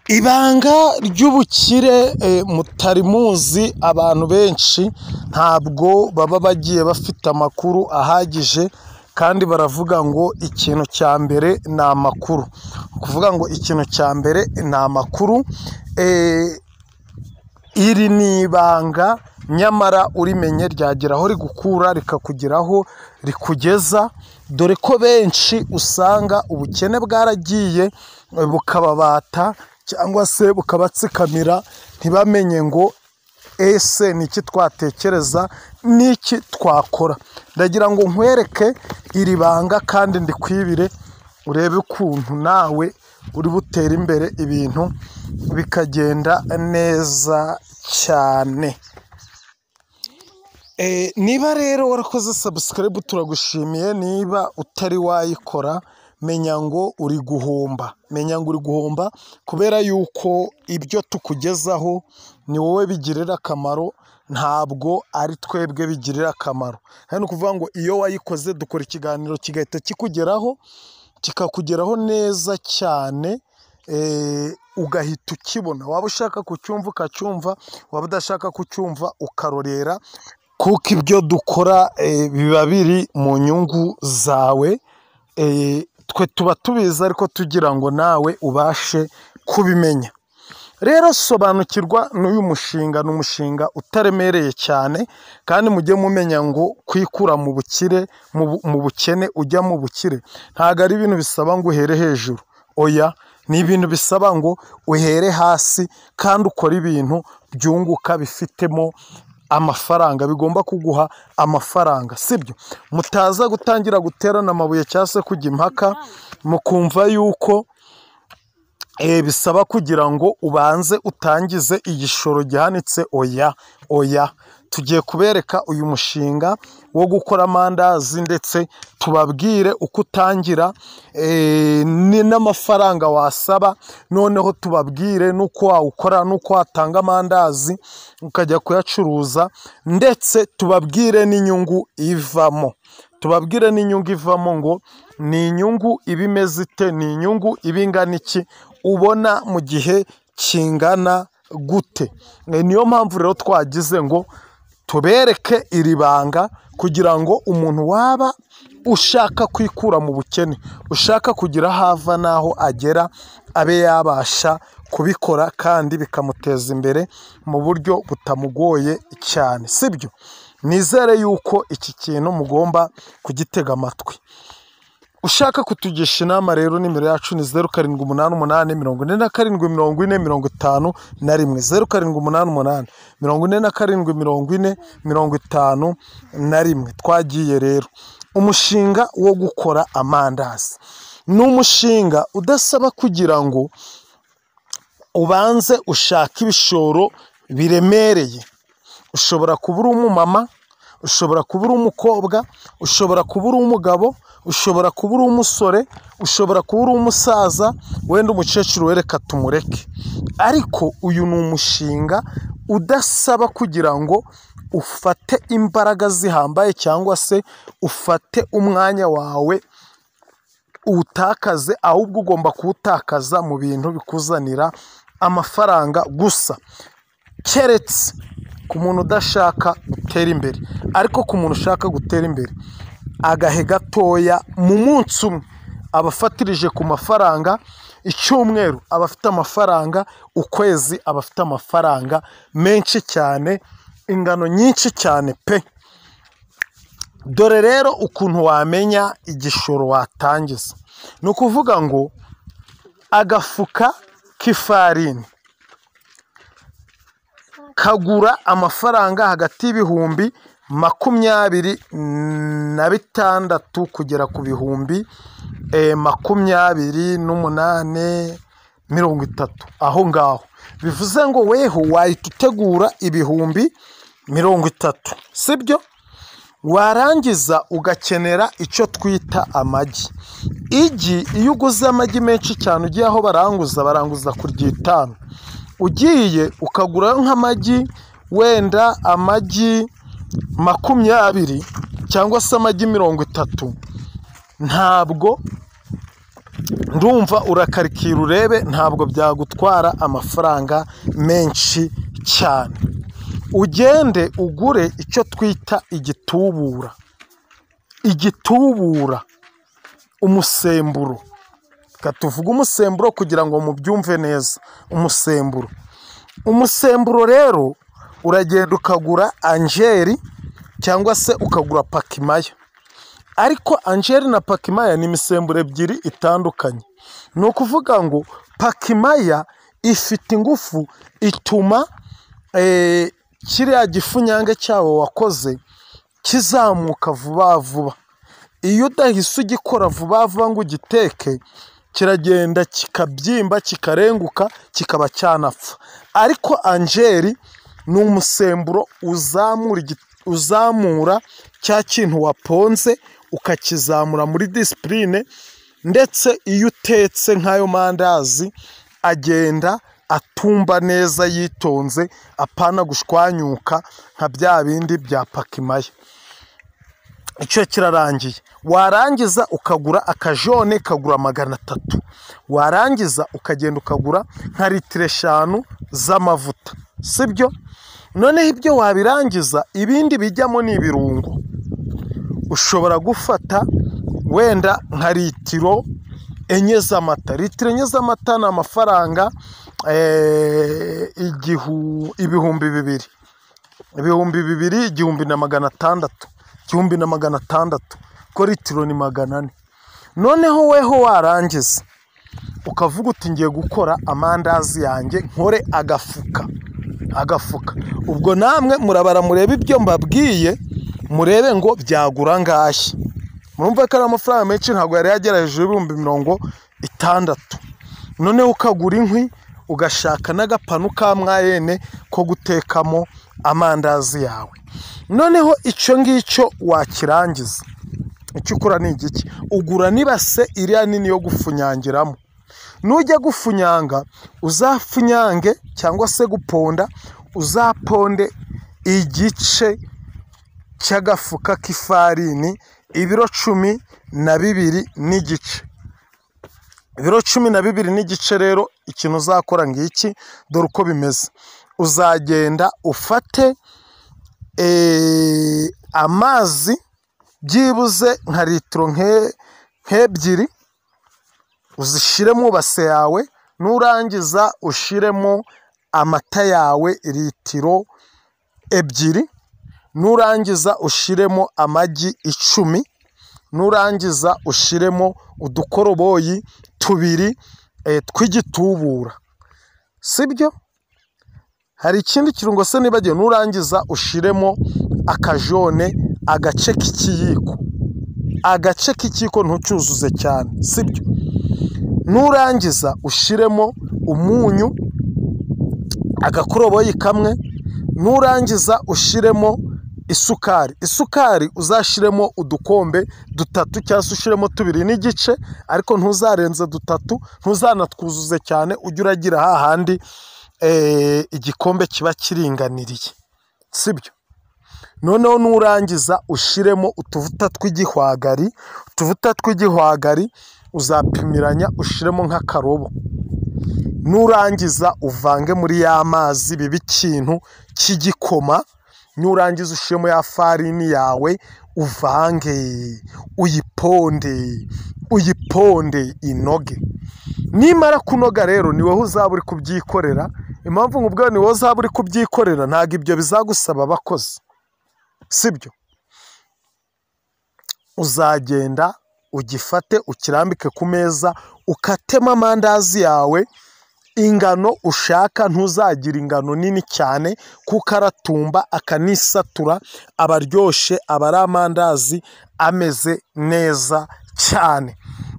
Ibanga ry'ubukire mutari muzi, abantu benshi ntabwo baba bagiye bafite amakuru ahagije, kandi baravuga ngo ikintu cya mbere ni amakuru. Kuvuga ngo ikintu cya mbere ni amakuru. Iri ni ibanga, nyamara urimenye ryagera aho rigukura rikakugera aho rikugeza, dore ko benshi usanga ubukene bwaragiye bukababata cyangwa se bukabatsikamira, ntibamenye ngo ese ni iki twatekereza, ni iki twakora. Ndagira ngo nkwereke iri banga kandi ndikwibire, urebe ukuntu nawe uri butere imbere, ibintu bikagenda neza cyane. Niba rero warakoze subscribe turagushimiye, niba utari wayikora menya ngo uri guhomba, kubera yuko ibyo tukugezaho ni wowe bigirira akamaro, ntabwo ari twebwe bigirira akamaro. Hano ni ukuvuga ngo iyo wayikoze dukora ikiganiro kigahita kikakugeraho neza cyane, ugahita ukibona. Waba ushaka kucyumva ukacyumva, waba udashaka kucyumva ukarorera, kuko ibyo dukora biba biri mu nyungu zawe. Twe tuba tubizi, ariko tugira ngo nawe ubashe kubimenya. Rero sobanukirwa n'uyu mushinga, ni umushinga utaremereye cyane, kandi mujye mumenya ngo kwikura mu bukire, mu bukene ujya mu bukire, ntabwo ari ibintu bisaba ngo uhere hejuru. Oya, ni ibintu bisaba ngo uhere hasi, kandi ukore ibintu byunguka, bifitemo amafaranga, bigomba kuguha amafaranga, sibyo? Mutaza gutangira guterana amabuye cyangwa se kujya impaka, mukumva yuko bisaba kugira ngo ubanze utangize igishoro gihanitse. Oya, tugiye kubereka uyu mushinga wo gukora amandazi, ndetse tubabwire uko utangira n'amafaranga wasaba, noneho tubabwire n'uko wawukora, n'uko watanga amandazi ukajya kuyacuruza, ndetse tubabwire n'inyungu ivamo. Ngo ni inyungu iba imeze ite, ni inyungu iba ingana iki, ubona mu gihe kingana gute. Niyo mpamvu rero twagize ngo tubereke iri banga, kugira ngo umuntu waba ushaka kwikura mu bukene, ushaka kugira aho ava n'aho agera, abe yabasha kubikora kandi bikamuteza imbere mu buryo butamugoye cyane, sibyo? Nizere yuko iki kintu mugomba kugitega amatwi. Ushaka kutugisha inama rero, nimero yacu ni 0788 47 40 50 0788 47 40 Twagiye rero. Umushinga wo gukora amandazi ni umushinga udasaba kugira ngo ubanze ushake ibishoro biremereye. Ushobora kuba uri umumama, ushobora kuba uri umukobwa, ushobora kuba uri umugabo, ushobora kuba uri umusore, ushobora kuba uri umusaza, wenda umukecuru wereka tumureke. Ariko uyu ni umushinga udasaba kugira ngo ufate imbaraga zihambaye, cyangwa se ufate umwanya wawe uwutakaze, ahubwo ugomba kuwutakaza mu bintu bikuzanira amafaranga gusa, keretse ku muntu udashaka gutera imbere. Ariko ku muntu ushaka gutera imbere, agahe gatoya mu munsi umwe aba afatirije ku mafaranga, icyumweru aba afite amafaranga, ukwezi aba afite amafaranga menshi cyane, ingano nyinshi cyane pe. Dore rero ukuntu wamenya igishoro watangiza. Ni ukuvuga ngo agafuka k'ifarini kagura amafaranga hagati y'ibihumbi 26 kugera ku bihumbi 28, 30, aho ngaho. Bivuze ngo weho wahita utegura ibihumbi 30, sibyo? Warangiza ugakenera icyo twita amagi. Iyo uguze amagi menshi cyane, ugiye aho baranguza ku ry'itanu, ugiye ukagura nk'amagi, wenda amagi 20 cyangwa se amagi 30, ntabwo ndumva urakarikira urebe, ntabwo byagutwara amafaranga menshi cyane. Ugende ugure icyo twita igitubura. Igitubura umusemburo, tuvuga umusemburo kugira ngo mubyumve neza. Umusemburo rero uragenda ukagura Angel cyangwa se ukagura Pakimaya. Ariko Angel na Pakimaya ni imisemburo ebyiri itandukanye. Ni ukuvuga ngo Pakimaya ifite ingufu, ituma kiriya gifunyange cyawo wakoze kizamuka vuba vuba. Iyo udahise ugikora vuba vuba ngo ugiteke, kiragenda kikabyimba, kikarenguka, kikaba cyanapfa. Ariko Angel ni umusemburo uzamura cya kintu waponze, ukakizamura muri disipurine, ndetse iyo utetse nk'ayo mandazi agenda atumba neza yitonze, apana gushwanyuka nka bya bindi bya Pakimaya. Icyo kirarangiye. Warangiza ukagura akajone kagura 300. Warangiza ukagenda ukagura nka litiro 5 z'amavuta, sibyo? Noneho ibyo wabirangiza, ibindi bijyamo ni ibirungo. Ushobora gufata wenda nka litiro 4 z'amata. Litiro 4 z'amata ni amafaranga ibihumbi 2,000. 1,600. 1,600. Ko litiro ni 400. Noneho weho warangiza ukavuga uti ngiye gukora amandazi yanjye, nkore agafuka. Ubwo namwe murabara murebe ibyo mbabwiye, murebe ngo byagura ngahe. Murumva ko ari amafaranga menshi, ntabwo yari yagera hejuru y'60,000. Noneho ukagura inkwi, ugashaka n'agapanu ka mwayene ko gutekamo amandazi yawe. Noneho icyo ngicyo wakirangiza, icyo ukora ni igiki? Ugura n'ibase iriya nini yo gufunyangiramo. Nujya gufunyanga, uzafunyange cyangwa se guponda, uzaponde igice cy'agafuka k'ifarini, ibiro 12 n'igice. Ibiro 12 n'igice rero ikintu uzakora ngiki, dore uko bimeze. Uzagenda ufate amazi byibuze nka litiro nk'ebyiri, uzishire mu base yawe. Nurangiza ushiremo amata yawe litiro 2. Nurangiza ushiremo amagi 10. Nurangiza ushiremo udukoroboyi 2 tw'igitubura, sibyo? Hari ikindi kirungo se nibagiye. Nurangiza ushiremo akajone, agace k'ikiyiko, ntucyuzuze cyane, sibyo? Nurangiza ushiremo umunyu, agakoroboyi kamwe. Nurangiza ushiremo isukari uzashiremo udukombe 3 cyangwa se ushiremo 2 n'igice, ariko ntuzarenze 3, ntuzanatwuzuze cyane, ujye uragira hahandi igikombe kiba kiringaniriye, sibyo? Noneho nurangiza ushiremo utuvuta tw'igihwagari. Utuvuta tw'igihwagari uzapimiranya, ushiremo nk'akarobo. Nurangiza uvange muri ya mazi biba ikintu cy'igikoma. Nurangiza ushiremo ya farini yawe, uvange, uyiponde inoge. Nimara kunoga rero, ni wowe uzaba uri kubyikorera. Impamvu nkubwo ni wowe uzaba uri kubyikorera, ntabwo ibyo bizagusaba abakozi, sibyo? Uzagenda ugifate, ukirambike ku meza, ukatema amandazi yawe ingano ushaka. Ntuzagira ingano nini cyane kuko aratumba akanisatura, abaryoshe, aba ari amandazi ameze neza cyane.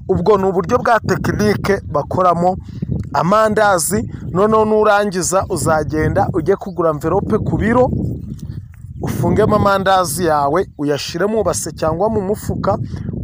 Ubwo ni uburyo bwa tekinike bakoramo amandazi. Noneho nurangiza uzagenda ujye kugura envelope ku biro, ufungemo amandazi yawe, uyashire mu base cyangwa mu mufuka,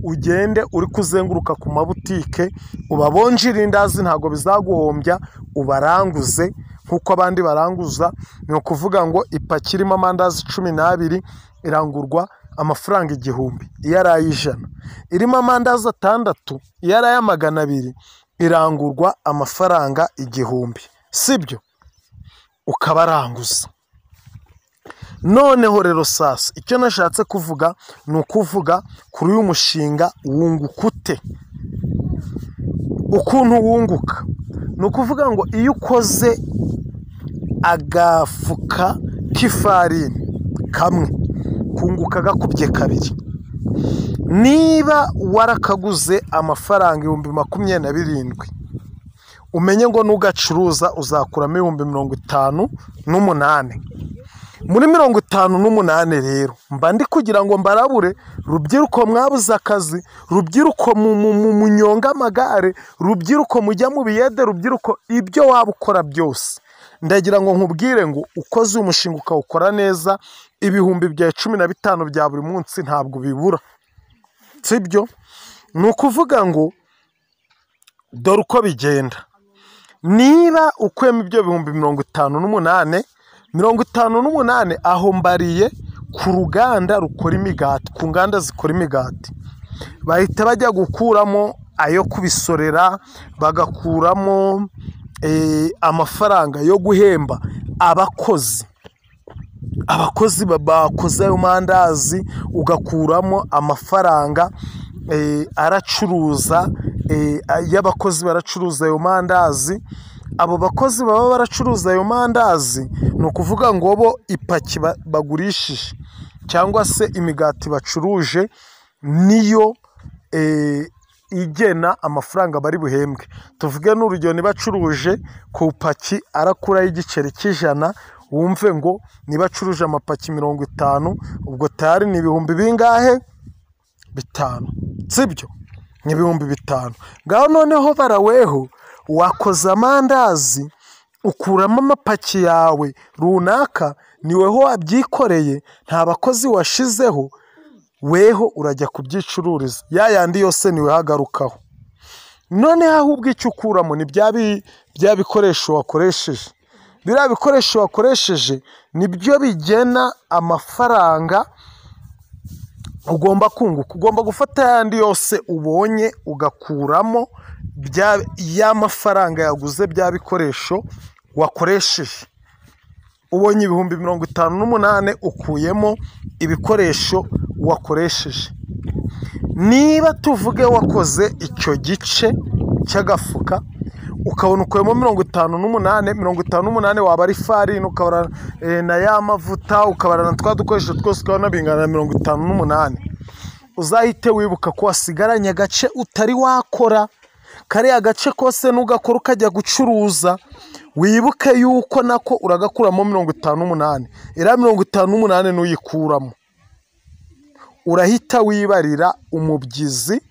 ugende uri kuzenguruka ku mabutike, ubabonje irindazi, ntabwo bizaguhombya, ubaranguze nk'uko abandi baranguza. Ni ukuvuga ngo ipaki irimo amandazi 12 irangurwa amafaranga 1000, iyo ari ay'ijana. Irimo amandazi 6, iyo ari aya200 irangurwa amafaranga 1000, sibyo? Ukaba aranguza. Noneho rero sasa icyo nashatse kuvuga ni ukuvuga kuri uyu mushinga wunguka ute. Ukuntu wunguka ni ukuvuga ngo iyo ukoze agafuka k'ifarini kamwe kunguka gakubye 2. Niba warakaguze amafaranga 27,000, umenye ngo nugacuruza uzakuramo 58,000. Muri 58 rero mba ndi kugira ngo mbarabure rubyiruko mwabuze akazi, rubyiruko mu nyonga amagare, rubyiruko mujya mu biyede, rubyiruko ibyo waba ukora byose. Ndagira ngo nkubwire ngo ukoze umushinga ukawukora neza, ibihumbi bya 15 bya buri munsi ntabwo bibura, sibyo? Ni ukuvuga ngo dore uko bigenda. Niba ukwema ibyo bihumbi 58 aho mbariye ku ruganda rukora imigati, ku nganda zikora imigati, bahita bajya gukuramo ayo kubisorera, bagakuramo amafaranga yo guhemba abakozi bakoze ayo mandazi, ugakuramo amafaranga aracuruza y'abakozi baracuruza ayo mandazi. Abo bakozi baba baracuruza ayo mandazi ni ukuvuga ngo bo ipaki bagurishije cyangwa se imigati bacuruje niyo igena amafaranga bari buhembwe. Tuvuge n'urugero niba acuruje ku paki arakuraho igiceri cy'ijana, wumve ngo niba acuruje amapaki 50, ubwo tayari ni ibihumbi bingahe? 5, sibyo? Ni ibihumbi 5. Ngaho noneho baraweho wakoze amandazi ukuramo amapaki yawe runaka, niweho wabyikoreye, nta bakozi washizeho, weho urajya kubyicururiza, ya yandi yose niwe hagarukaho. Noneho ahubwo icyo ukuramo ni bya bikoresho wakoresheje. Biriya bikoresho wakoresheje nibyo bigena amafaranga ugomba kunguka. Ugomba gufata yandi yose ubonye ugakuramo ya mafaranga yaguze bya bikoresho wakoresheje. Ubonye ibihumbi 58 ukuyemo ibikoresho wakoresheje. Niba tuvuge wakoze icyo gice cy'agafuka ukabona ukuyemo 58 waba ari farini, ukabara na ya mavuta, ukabara na twa dukoresho twose, ukabona bingana na 58, uzahite wibuka ko wasigaranye agace utari wakora. Kariya gace kose nugakora ukajya gucuruza, wibuke yuko nako uragakuramo 58. Ira 58 nuyikuramo urahita wibarira umubyizi.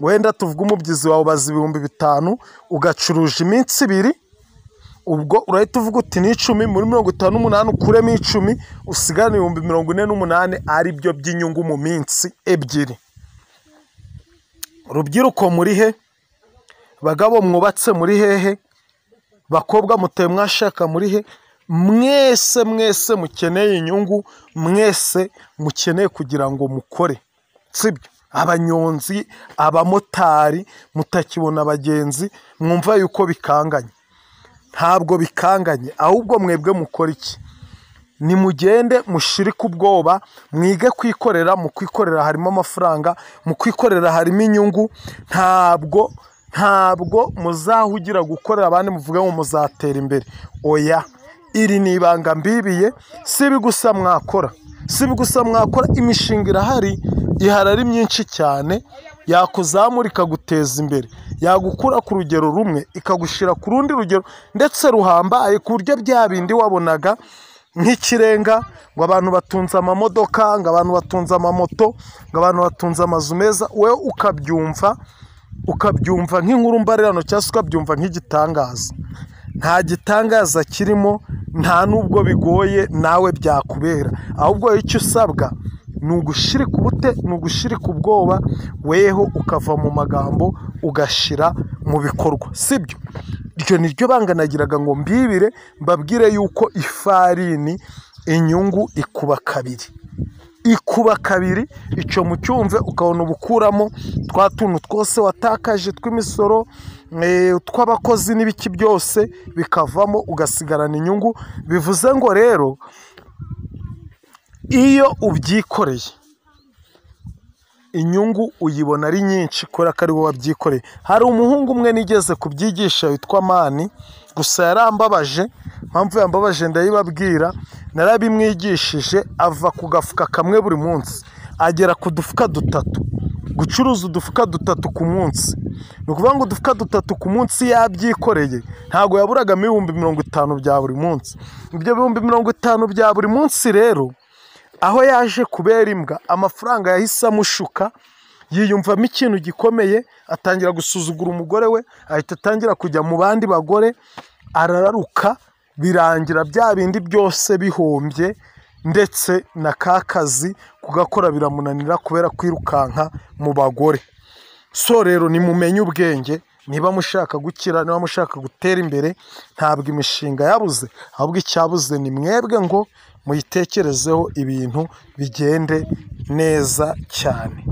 Wenda tuvuga umubyizi wawe bazi 5,000 ugacuruje iminsi 2, ubwo urahita uvuga uti ni 10 muri 58 ukuremo 10 usigane 48,000 ari byo by'inyungu mu minsi 2. Rubyiruko muri he? Bagabo mwubatse muri hehe? Bakobwa muteye mwashaka muri he? Mwese mukeneye inyungu, mwese mukeneye kugira ngo mukore, sibyo? Abanyonzi, abamotari mutakibona abagenzi, mwumva yuko bikanganye. Ntabwo bikanganye, ahubwo mwebwe mukora iki? Nimugende mushirike ubwoba, mwige kwikorera. Mu kwikorera harimo amafaranga, mu kwikorera harimo inyungu. Ntabwo muzahugira gukorera abandi muvuge ngo muzatera imbere. Oya, iri ni ibanga mbibiye. Sibi gusa mwakora, imishinga irahari, ihari ari myinshi cyane, yakuzamura ikaguteza imbere, yagukura ku rugero rumwe ikagushira ku rundi rugero ndetse ruhambaye, ku buryo bya bindi wabonaga nk'ikirenga ngo abantu batunze amamodoka, ngo abantu batunze amamoto, ngo abantu batunze amazu meza, we ukabyumva nk'inkuru mbarirano cyangwa ukabyumva nk'igitangaza. Nta gitangaza kirimo, nta nubwo bigoye nawe byakubera. Ahubwo icyo usabwa ni ugushirika ubute, ni ugushirika ubwoba, weho ukava mu magambo ugashira mu bikorwa, sibyo? Iryo niryo banga nagiraga ngo mbibire, mbabwire yuko ifarini inyungu ikuba 2. ikuba kabiri, icyo mucyumve ukabona ubukuramo twa tuntu twose watakaje tw'imisoro, tw'abakozi n'ibiki byose bikavamo, ugasigarana inyungu. Bivuze ngo rero iyo ubyikoreye inyungu uyibona ari nyinshi kubera ko ari wowe wabyikoreye. Hari umuhungu umwe nigeze kubyigisha witwa Mani, gusa yarambabaje. Mpamvu yambabaje ndayibabwira, narabimwigishije ava ku gafuka kamwe buri munsi agera ku dufuka 3, gucuruza udufuka 3 ku munsi. Ni ukuvuga ngo udufuka 3 ku munsi yabyikoreye ntabwo yaburagamo 50,000 bya buri munsi. Ibyo 50,000 bya buri munsi rero aho yaje kubera imbwa, amafaranga yahise amushuka, yiyumvamo ikintu gikomeye, atangira gusuzugura umugore we, ahita atangira kujya mu bandi bagore, arararuka, birangira bya bindi byose bihombye, ndetse na ka kazi kugakora biramunanira kubera kwirukanka mu bagore. So rero nimumenye ubwenge, niba mushaka gukira, niba mushaka gutera imbere, ntabwo imishinga yabuze, ahubwo icyabuze ni mwebwe ngo muyitekerezeho ibintu bigende neza cyane.